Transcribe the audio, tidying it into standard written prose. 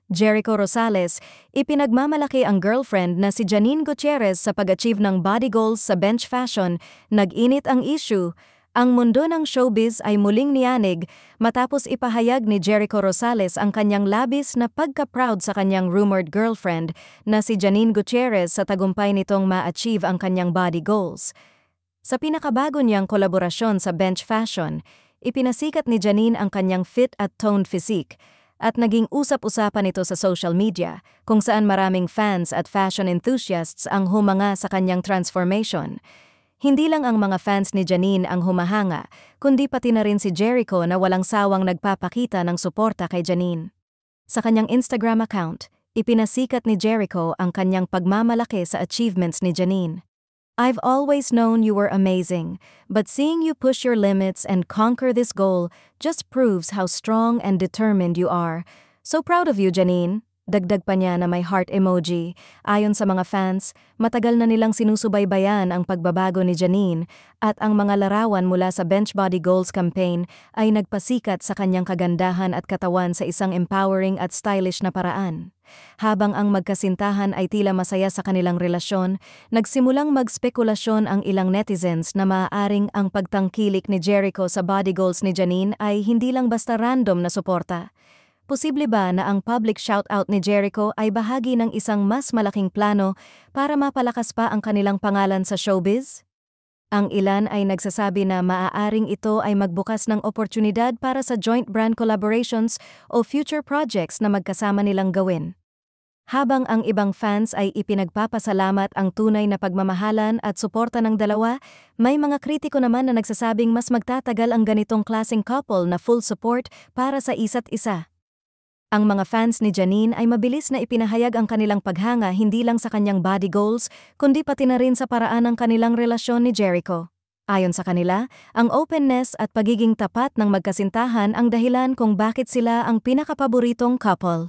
Jericho Rosales, ipinagmamalaki ang girlfriend na si Janine Gutierrez sa pag-achieve ng body goals sa bench fashion. Nag-init ang issue. Ang mundo ng showbiz ay muling niyanig matapos ipahayag ni Jericho Rosales ang kanyang labis na pagka-proud sa kanyang rumored girlfriend na si Janine Gutierrez sa tagumpay nitong ma-achieve ang kanyang body goals. Sa pinakabago niyang kolaborasyon sa bench fashion, ipinasikat ni Janine ang kanyang fit at toned physique at naging usap-usapan ito sa social media kung saan maraming fans at fashion enthusiasts ang humanga sa kanyang transformation. Hindi lang ang mga fans ni Janine ang humahanga, kundi pati na rin si Jericho na walang sawang nagpapakita ng suporta kay Janine. Sa kanyang Instagram account, ipinasikat ni Jericho ang kanyang pagmamalaki sa achievements ni Janine. "I've always known you were amazing, but seeing you push your limits and conquer this goal just proves how strong and determined you are. So proud of you, Janine." Dagdag pa niya na may heart emoji. Ayon sa mga fans, matagal na nilang sinusubaybayan ang pagbabago ni Janine at ang mga larawan mula sa Bench Body Goals campaign ay nagpasikat sa kanyang kagandahan at katawan sa isang empowering at stylish na paraan. Habang ang magkasintahan ay tila masaya sa kanilang relasyon, nagsimulang magspekulasyon ang ilang netizens na maaaring ang pagtangkilik ni Jericho sa body goals ni Janine ay hindi lang basta random na suporta. Posible ba na ang public shoutout ni Jericho ay bahagi ng isang mas malaking plano para mapalakas pa ang kanilang pangalan sa showbiz? Ang ilan ay nagsasabi na maaaring ito ay magbukas ng oportunidad para sa joint brand collaborations o future projects na magkasama nilang gawin. Habang ang ibang fans ay ipinagpapasalamat ang tunay na pagmamahalan at suporta ng dalawa, may mga kritiko naman na nagsasabing mas magtatagal ang ganitong klaseng couple na full support para sa isa't isa. Ang mga fans ni Janine ay mabilis na ipinahayag ang kanilang paghanga hindi lang sa kanyang body goals, kundi pati na rin sa paraan ng kanilang relasyon ni Jericho. Ayon sa kanila, ang openness at pagiging tapat ng magkasintahan ang dahilan kung bakit sila ang pinakapaboritong couple.